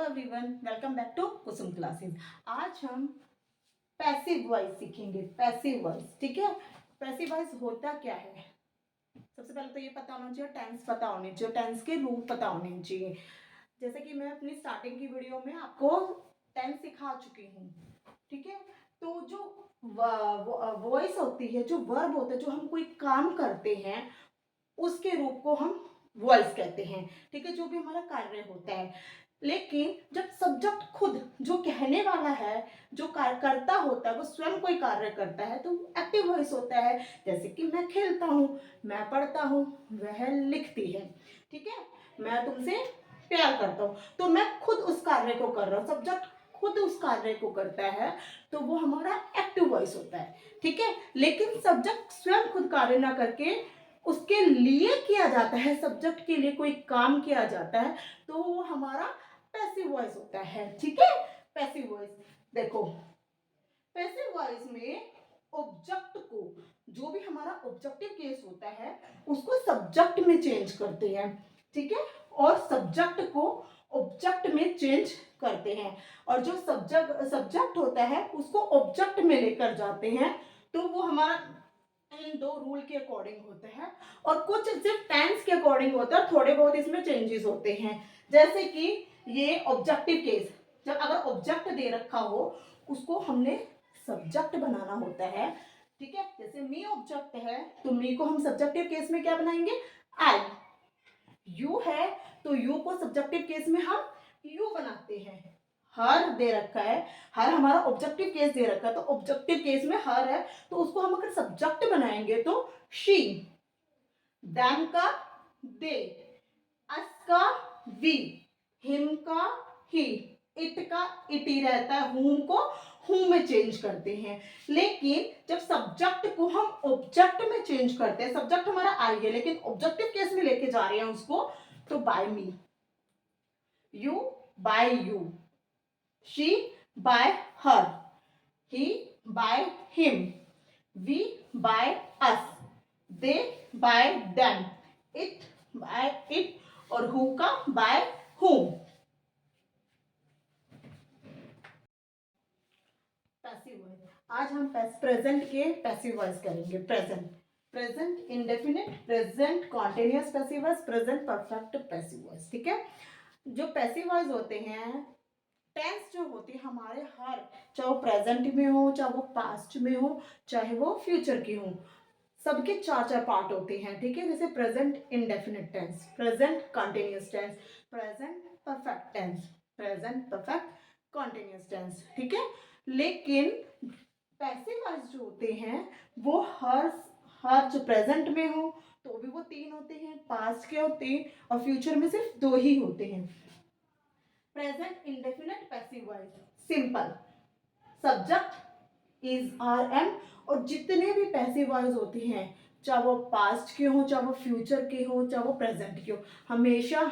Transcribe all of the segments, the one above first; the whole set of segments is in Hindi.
Everyone, welcome back to Kusum classes. आज हम पैसिव वॉइस सीखेंगे। पैसिव वॉइस, ठीक है। पैसिव वॉइस होता क्या है? सबसे पहले तो ये पता होना चाहिए, टेंस पता होने चाहिए, टेंस के रूल पता होने चाहिए। जैसे कि मैं अपनी स्टार्टिंग की वीडियो में आपको टेंस सिखा चुकी हूँ, ठीक है। तो जो वॉइस होती है, जो वर्ब होता है, जो हम कोई काम करते हैं, उसके रूप को हम वॉइस कहते हैं, ठीक है। जो भी हमारा कार्य होता है, लेकिन जब सब्जेक्ट खुद जो कहने वाला है, जो कार्य करता होता है, वो स्वयं कोई कार्य करता है, तो एक्टिव वॉइस होता है। जैसे कि मैं खेलता हूँ, मैं पढ़ता हूँ, वह लिखती है, ठीक है। मैं तुमसे प्यार करता हूँ, तो मैं खुद उस कार्य को कर रहा हूँ, सब्जेक्ट खुद उस कार्य को करता है, तो वो हमारा एक्टिव वॉइस होता है, ठीक है। लेकिन सब्जेक्ट स्वयं खुद कार्य ना करके उसके लिए किया जाता है, सब्जेक्ट के लिए कोई काम किया जाता है, तो वो हमारा पैसिव वॉइस होता है, ठीक है। पैसिव वॉइस देखो, पैसिव वॉइस में ऑब्जेक्ट को, जो भी हमारा ऑब्जेक्टिव केस होता है, उसको सब्जेक्ट में चेंज करते हैं, ठीक है। और सब्जेक्ट को ऑब्जेक्ट में चेंज करते हैं, और जो सब्जेक्ट होता है उसको ऑब्जेक्ट में लेकर जाते हैं, तो वो हमारा इन दो रूल के अकॉर्डिंग होता है। और कुछ सिर्फ टेंस के अकॉर्डिंग होता है, थोड़े बहुत इसमें चेंजेस होते हैं। जैसे कि ये ऑब्जेक्टिव केस, जब अगर ऑब्जेक्ट दे रखा हो, उसको हमने सब्जेक्ट बनाना होता है, ठीक है। जैसे मी ऑब्जेक्ट है, तो मी को हम सब्जेक्टिव केस में क्या बनाएंगे? आई। यू है, तो यू को सब्जेक्टिव केस में हम यू बनाते हैं। हर दे रखा है, हर हमारा ऑब्जेक्टिव केस दे रखा है, तो ऑब्जेक्टिव केस में हर है, तो उसको हम अगर सब्जेक्ट बनाएंगे तो शी, देम का दे, अस का वी, हिम का ही, इट का इट ही रहता है, हुम को हुम में चेंज करते हैं। लेकिन जब सब्जेक्ट को हम ऑब्जेक्ट में चेंज करते हैं, सब्जेक्ट हमारा आई है, लेकिन ऑब्जेक्टिव केस में लेके जा रहे हैं उसको, तो by me, you by you, she by her, he by him, we by us, they by them, it by it, और who का by whom। पैसिव वॉइस, आज हम प्रेजेंट के पैसिव वॉइस करेंगे। Present, present indefinite, present continuous passive voice, present perfect passive voice, ठीक है। जो पैसिव वॉइस होते हैं, टेंस जो होती है हमारे, हर, चाहे वो प्रेजेंट में हो, चाहे वो पास्ट में हो, चाहे वो फ्यूचर की हो, सबके चार चार पार्ट होते हैं, ठीक है। जैसे present indefinite tense, present continuous tense, present perfect tense, present perfect continuous tense, ठीक है। लेकिन पैसिव वॉइस जो होते हैं, वो हर हर जो प्रेजेंट में हो तो भी वो तीन होते हैं, पास्ट के हो तीन, और फ्यूचर में सिर्फ दो ही होते हैं। Present indefinite passive voice, simple, subject is are am, और जितने भी पैसिव वॉइस होती हैं, चाहे वो पास्ट के हो, चाहे वो फ्यूचर के हो, चाहे वो प्रेजेंट के हो, हमेशा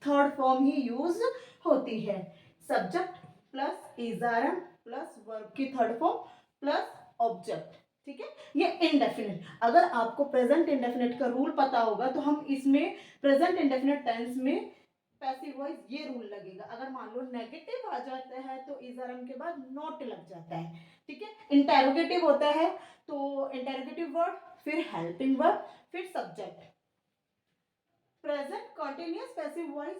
थर्ड फॉर्म ही यूज होती है। Subject plus is are am plus verb की थर्ड फॉर्म प्लस ऑब्जेक्ट, ठीक है। ये इनडेफिनिट, अगर आपको प्रेजेंट इंडेफिनिट का रूल पता होगा, तो हम इसमें प्रेजेंट इंडेफिनिट टेंस में पैसिव वॉइस ये रूल लगेगा, अगर मान लो नेगेटिव आ जाता है तो इज आर एम के बाद नॉट लग जाता है, ठीक है। इंटेरोगेटिव होता है तो इंटेरोगेटिव वर्ड, फिर हेल्पिंग वर्ब, फिर subject. Present continuous passive voice,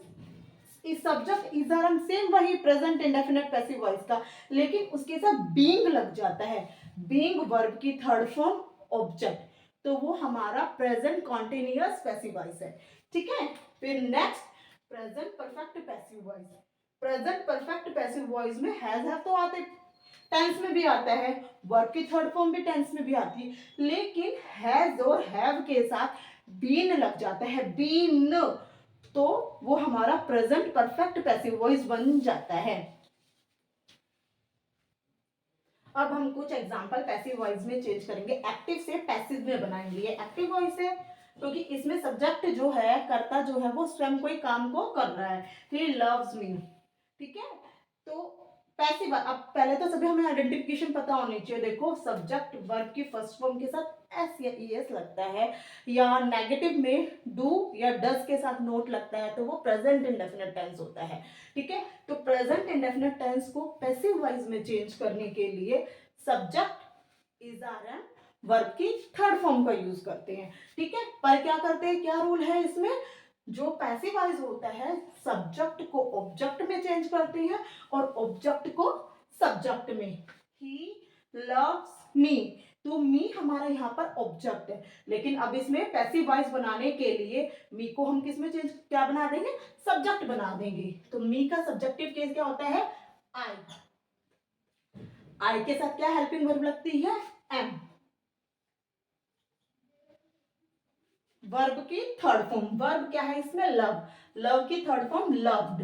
इस subject is are am same वही प्रेजेंट इंडेफिनिट पैसिव वॉइस का, लेकिन उसके साथ बीइंग लग जाता है, बीइंग वर्ब की थर्ड फॉर्म ऑब्जेक्ट, तो वो हमारा प्रेजेंट कंटिन्यूअस पैसिव वॉइस है, ठीक है। फिर next, present perfect passive voice. Present perfect passive voice में हैज हैव तो आते, टेंस में भी आता है, वर्ब की थर्ड फॉर्म भी टेंस में भी आती है, लेकिन हैज और हैव के साथ बीन लग जाता है, बीन, तो वो हमारा प्रेजेंट परफेक्ट पैसिव वॉइस बन जाता है। अब हम कुछ एग्जांपल पैसिव वॉइस में चेंज करेंगे, एक्टिव से पैसिव में बनाएंगे। ये एक्टिव वॉइस है क्योंकि इसमें सब्जेक्ट जो है, कर्ता जो है, वो स्वयं कोई काम को कर रहा है, ही लव्स मी, ठीक है। तो पैसिव, अब पहले तो सभी हमें आइडेंटिफिकेशन पता होनी चाहिए। देखो सब्जेक्ट वर्ब की फर्स्ट फॉर्म के साथ एस या ई एस लगता है, या नेगेटिव में डू या डज के साथ नोट लगता है, तो वो प्रेजेंट इंडेफिनिट टेंस होता है। ठीक है, तो प्रेजेंट इंडेफिनिट टेंस को पैसिव वॉइस में चेंज करने के लिए subject is are am verb की थर्ड फॉर्म का यूज करते हैं। ठीक है, पर क्या करते हैं, क्या रूल है इसमें, जो पैसिव वॉइस होता है सब्जेक्ट को ऑब्जेक्ट में चेंज करते हैं और ऑब्जेक्ट को सब्जेक्ट में। ही लव्स मी, तो मी हमारा यहाँ पर ऑब्जेक्ट है, लेकिन अब इसमें पैसिव वॉइस बनाने के लिए मी को हम किस में चेंज क्या बना देंगे, सब्जेक्ट बना देंगे। तो मी का सब्जेक्टिव केस क्या होता है, आई। आई के साथ क्या हेल्पिंग वर्ब लगती है, एम। वर्ब की थर्ड फॉर्म, वर्ब क्या है इसमें, लव। लव की थर्ड फॉर्म लव्ड।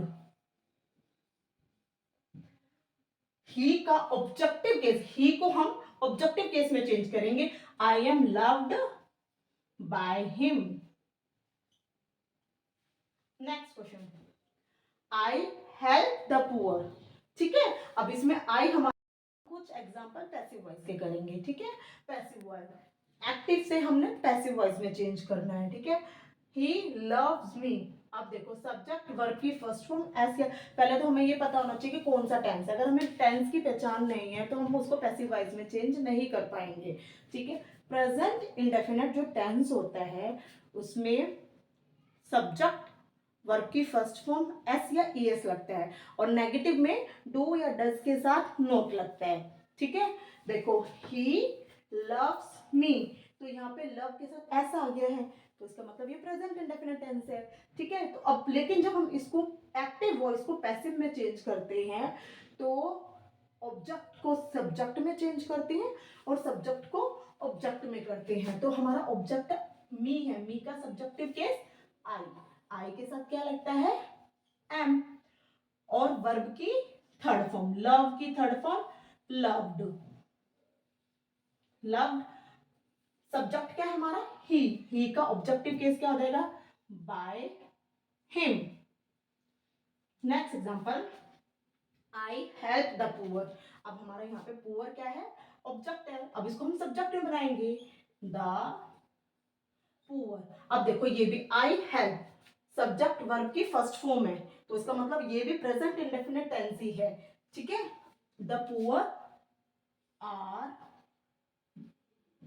ही का ऑब्जेक्टिव केस, ही को हम ऑब्जेक्टिव केस में चेंज करेंगे, I am loved by him. Next question, I help the poor. ठीक है, अब इसमें आई हमारा कुछ एग्जांपल पैसिव वॉइस के करेंगे। ठीक है, पैसिव वॉइस एक्टिव से हमने पैसिव वॉइस में चेंज करना है। ठीक है, ही लव्स मी। अब देखो सब्जेक्ट वर्ब की फर्स्ट फॉर्म एस, या पहले तो हमें ये पता होना चाहिए कि कौन सा टेंस है। अगर हमें टेंस की पहचान नहीं है तो हम उसको पैसिव वॉइस में चेंज नहीं कर पाएंगे। ठीक है, प्रेजेंट इंडेफिनिट जो टेंस होता है उसमें सब्जेक्ट वर्ब की फर्स्ट फॉर्म एस या ई एस लगता है, और नेगेटिव में डू या डज के साथ नोट लगता है। ठीक है, देखो ही लव्स मी, तो यहाँ पे लव के साथ एस आ गया है, तो इसका मतलब ये प्रेजेंट इंडेफिनिट टेंस है। ठीक है, तो अब लेकिन जब हम इसको एक्टिव वॉइस को पैसिव में चेंज करते हैं तो ऑब्जेक्ट को सब्जेक्ट में चेंज करते हैं और सब्जेक्ट को ऑब्जेक्ट में करते हैं। तो हमारा ऑब्जेक्ट मी है, मी का सब्जेक्टिव केस आई, आई के साथ क्या लगता है, एम। और वर्ब की थर्ड फॉर्म, लव की third form loved. Loved subject क्या है हमारा, ही का ऑब्जेक्टिव केस क्या हो जाएगा, by him. Next example, I help the poor. अब हमारा यहाँ पे पुअर क्या है, ऑब्जेक्ट है, अब इसको हम सब्जेक्ट में बनाएंगे, द पुअर। अब देखो ये भी आई हेल्प सब्जेक्ट वर्ब की फर्स्ट फॉर्म है, तो इसका मतलब ये भी प्रेजेंट इंडेफिनिट टेंस ही है। ठीक है, द पुअर आर,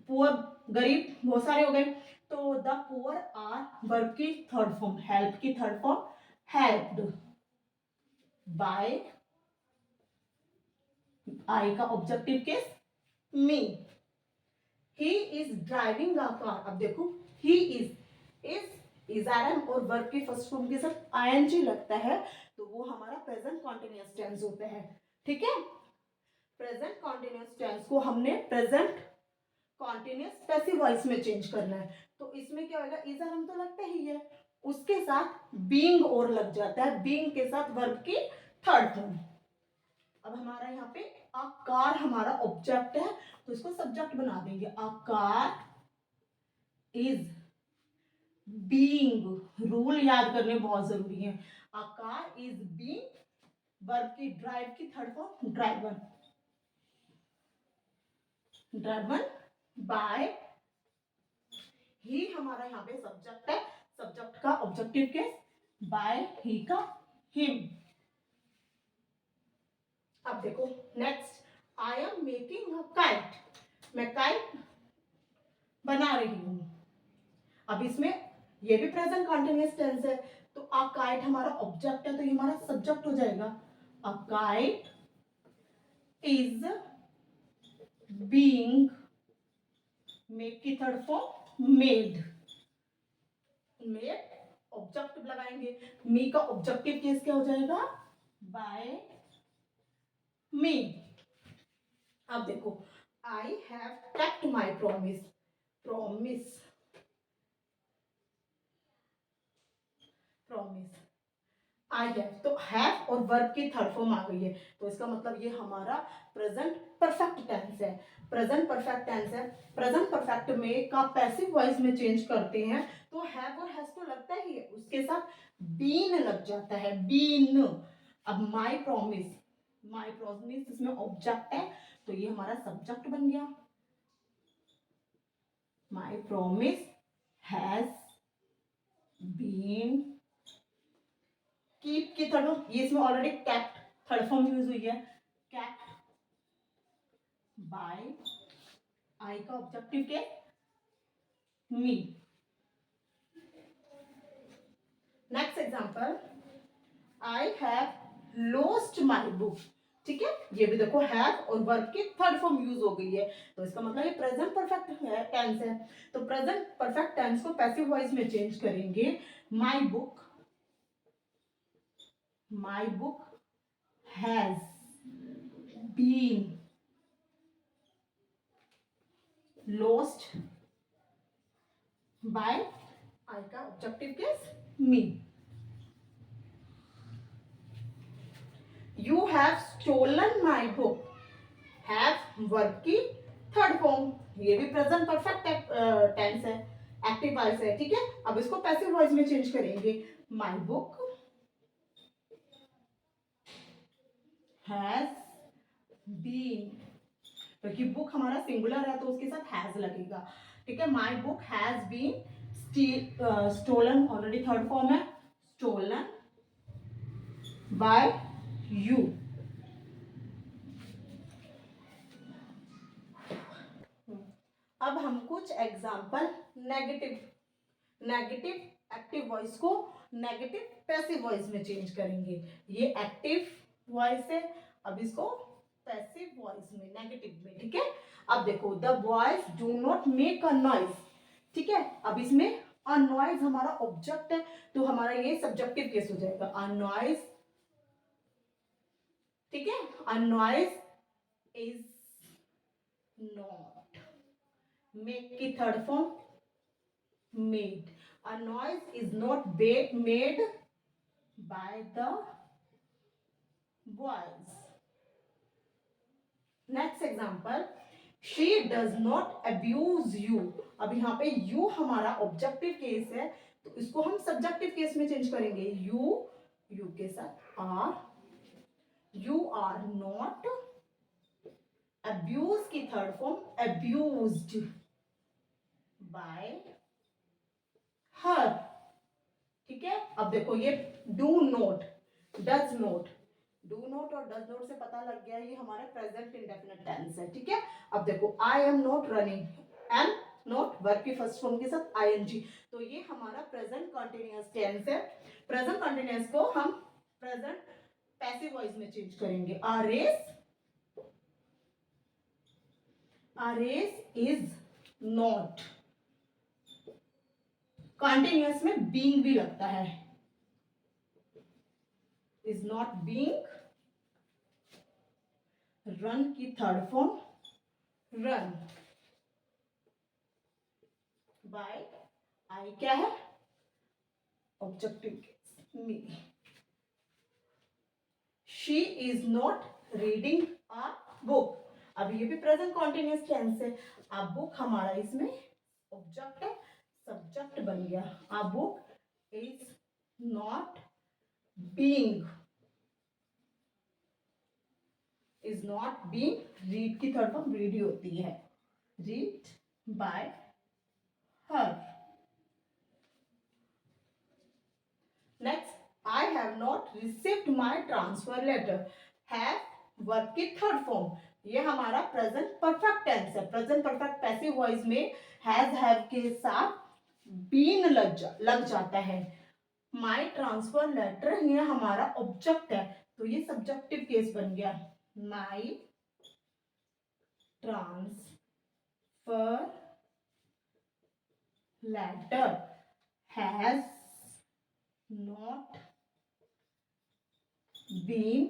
पुअर गरीब बहुत सारे हो गए, तो द पुअर आर वर्ब की थर्ड फॉर्म, हेल्प की third form helped bye, I का objective case me. He is driving a car. अब देखो ही इज आर एम और वर्ब की फर्स्ट फॉर्म के साथ आईएनजी लगता है, तो वो हमारा प्रेजेंट कॉन्टिन्यूअस टेंस होता है। ठीक है, प्रेजेंट कॉन्टिन्यूअस टेंस को हमने प्रेजेंट कॉन्टिन्यूअस पैसिव वॉइस में चेंज करना है, तो इसमें क्या होगा, इज आर एम तो लगता ही है, उसके साथ बीइंग और लग जाता है, बीइंग के साथ वर्ब की थर्ड फॉर्म। अब हमारा यहाँ पे अ कार हमारा ऑब्जेक्ट है, तो इसको सब्जेक्ट बना देंगे, a car is being. Rule याद करने बहुत जरूरी है, a car is being verb की ड्राइव की third form driver, driven by. ही हमारा यहाँ पे सब्जेक्ट है, सब्जेक्ट का ऑब्जेक्टिव केस बाय ही का हिम। अब देखो next, I am making a kite, मैं काइट बना रही हूं। अब इसमें ये भी प्रेजेंट कॉन्टिन्यूअस टेंस है, तो अ काइट हमारा ऑब्जेक्ट है, तो ये हमारा सब्जेक्ट हो जाएगा, a kite is being, make की third form made, made object लगाएंगे, मी का ऑब्जेक्टिव केस क्या हो जाएगा, बाय मी। अब देखो I have kept my promise, promise promise I have, तो हैव और वर्ब की थर्ड फॉर्म आ गई है, तो इसका मतलब ये हमारा प्रेजेंट परफेक्ट टेंस है, प्रेजेंट परफेक्ट टेंस है। प्रेजेंट परफेक्ट में का पैसिव वॉइस में चेंज करते हैं तो हैव और हैज तो लगता ही है, उसके साथ बीन लग जाता है, बीन। अब माई प्रॉमिस, माई प्रॉमिस इसमें ऑब्जेक्ट है तो ये हमारा सब्जेक्ट बन गया। My promise has been keep की थर्ड, ये इसमें already kept third form use हुई है, कैप्ट बाय आई का ऑब्जेक्टिव के me. Next example, I have lost my book. ठीक है, ये भी देखो हैव और वर्ब की थर्ड फॉर्म यूज हो गई है तो इसका मतलब ये प्रेजेंट परफेक्ट टेंस है। तो प्रेजेंट परफेक्ट टेंस को पैसिव वॉइस में चेंज करेंगे। My book has been lost by I का objective case me. You have stolen my book, have verb की थर्ड फॉर्म, ये भी प्रेजेंट परफेक्ट टेंस है, एक्टिव वॉइस है। ठीक है, अब इसको पैसिव वॉइस में चेंज करेंगे। माई बुक हैज बीन, क्योंकि बुक हमारा सिंगुलर है तो उसके साथ हैज लगेगा। ठीक है, my book has been stolen, already third form है, स्टोलन बाय यू। अब हम कुछ एग्जाम्पल नेगेटिव एक्टिव वॉइस को नेगेटिव पैसिव वॉइस में चेंज करेंगे। ये एक्टिव वॉइस है, अब इसको पैसिव वॉइस में, नेगेटिव में। ठीक है, अब देखो, the voice do not make a noise. ठीक है, अब इसमें अ नॉइज हमारा ऑब्जेक्ट है तो हमारा ये सब्जेक्टिव केस हो जाएगा, अ नॉइज। ठीक है, a noise is not, make की third form made, a noise is not made by the voice. Next example, she does not abuse you। अब यहाँ पे you हमारा ऑब्जेक्टिव केस है तो इसको हम सब्जेक्टिव केस में चेंज करेंगे। you के साथ are, you are not, abuse की third form abused by her। ठीक है, अब देखो ये do not, does note, do not और डज नोट से पता लग गया ये हमारा प्रेजेंट इंडेफिनिट टेंस है। ठीक है, अब देखो I am not running, am not verb की फर्स्ट फॉर्म के साथ आईएनजी, तो ये हमारा प्रेजेंट कंटिन्यूअस टेंस है। प्रेजेंट कंटिन्यूअस को हम प्रेजेंट पैसिव वॉइस में चेंज करेंगे। आर इज नॉट, कंटिन्यूअस में बीइंग भी लगता है, इज नॉट बीइंग, रन की थर्ड फॉर्म रन बाय आई क्या है, objective me. She is not reading a book, अब ये भी प्रेजेंट कॉन्टिन्यूअस टेंस है। अब बुक हमारा इसमें ऑब्जेक्ट है, सब्जेक्ट बन गया। A book is not being, is not being, read की थर्ड फॉर्म रीड ही होती है, read by her. Next, I have not received my transfer letter, have verb की थर्ड फॉर्म, ये हमारा प्रेजेंट परफेक्ट टेंस है। प्रेजेंट परफेक्ट पैसिव वॉइस में हैज हैव के साथ बीन लग जाता है। माई ट्रांसफर लेटर ये हमारा ऑब्जेक्ट है तो ये सब्जेक्टिव केस बन गया। My transfer letter has not been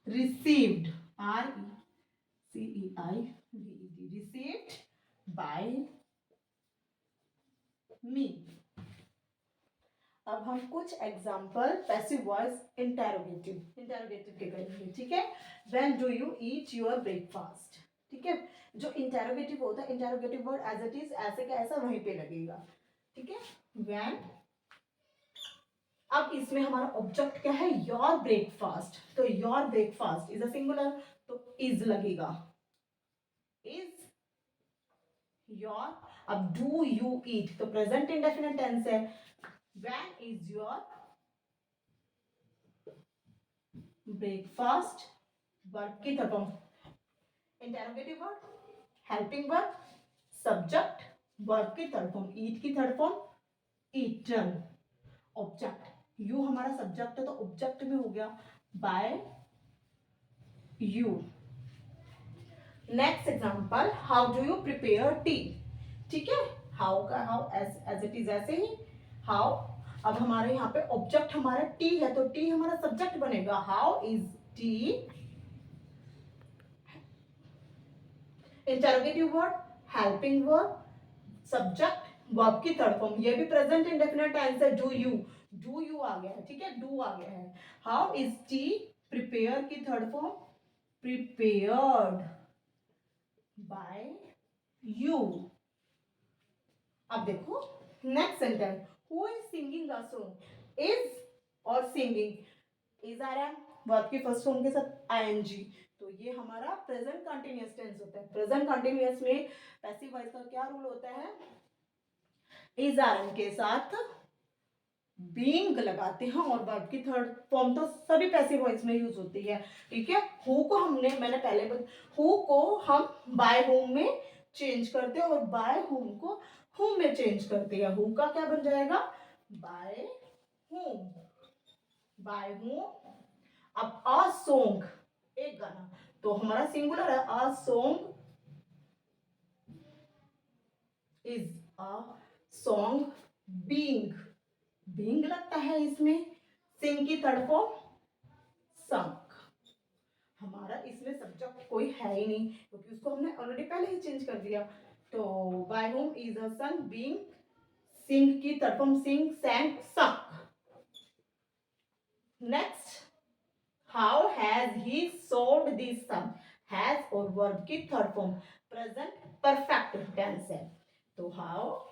received, RECEIVED, received by me। अब हम कुछ एग्जाम्पल पैसिव वॉइस इंटेरोगेटिव के करेंगे। ठीक है, when do you eat your breakfast. ठीक है, जो इंटेरोगेटिव होता है, interrogative word as it is, ऐसे का ऐसा वहीं पे लगेगा। ठीक है, व्हेन अब इसमें हमारा ऑब्जेक्ट क्या है, योर ब्रेकफास्ट, तो your breakfast is a singular, तो इज लगेगा, इज योर। अब डू यू ईट, तो प्रेजेंट इंडेफिनिट टेंस है, when is your breakfast, verb की third form, interrogative verb, helping verb, subject, verb की थर्ड फॉर्म, ईट की third form eaten, object, you हमारा सब्जेक्ट है तो ऑब्जेक्ट में हो गया by you. Next example, how do you prepare tea, ठीक है, हाउ का हाउ एज इट इज ऐसे ही हाउ। अब हमारे यहाँ पे ऑब्जेक्ट हमारा टी है तो टी हमारा सब्जेक्ट बनेगा, how is T, interrogative word, helping word, subject, verb की थर्ड फॉर्म, ये भी प्रेजेंट इंडेफिनिट टेंस है, डू यू आ गया है, ठीक है, डू आ गया है। हाउ इज टी, प्रिपेयर की third form prepared by you. अब देखो next sentence, who is singing a song, is और सिंगिंग इज आ रहा है वर्ब की फर्स्ट फॉर्म के साथ आईएनजी, तो ये हमारा प्रेजेंट कंटिन्यूअस टेंस होता है। प्रेजेंट कंटिन्यूअस में पैसिव वॉइस का क्या रूल होता है, इज आर के साथ बीइंग लगाते हैं और वर्ब की थर्ड फॉर्म तो सभी पैसिव वॉइस में यूज होती है, ठीक है। हु को मैंने पहले हु को हम बाय होम में चेंज करते हैं और बाय होम को होम में चेंज करते हैं। हु का क्या बन जाएगा, बाय होम, बाय होम। अब अ सॉन्ग, एक गाना, तो हमारा सिंगुलर है, a song is a song being, being लगता है इसमें, सिंग की थर्ड फॉर्म संक, हमारा इसमें सब्जेक्ट कोई है ही नहीं क्योंकि उसको हमने ऑलरेडी पहले ही चेंज कर दिया। तो by whom is a song being, sing की third form sing sang sung. Next, how has he solved this sum, has और वर्ब की third form present perfect tense है, तो हाउ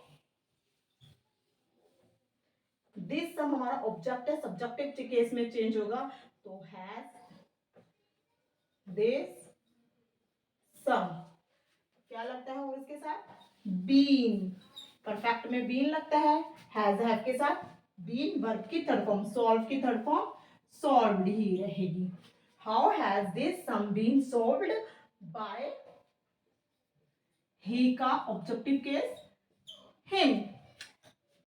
दिस सम हमारा ऑब्जेक्ट है, सब्जेक्टिव केस में चेंज होगा, तो हैज दिस सम क्या लगता है और इसके साथ बीन, परफेक्ट में बीन लगता है, हैव के साथ बीन, वर्ब की थर्ड फॉर्म, सॉल्व की थर्ड फॉर्म सॉल्व्ड ही रहेगी। How has this sum been solved by, he का ऑब्जेक्टिव केस हिम,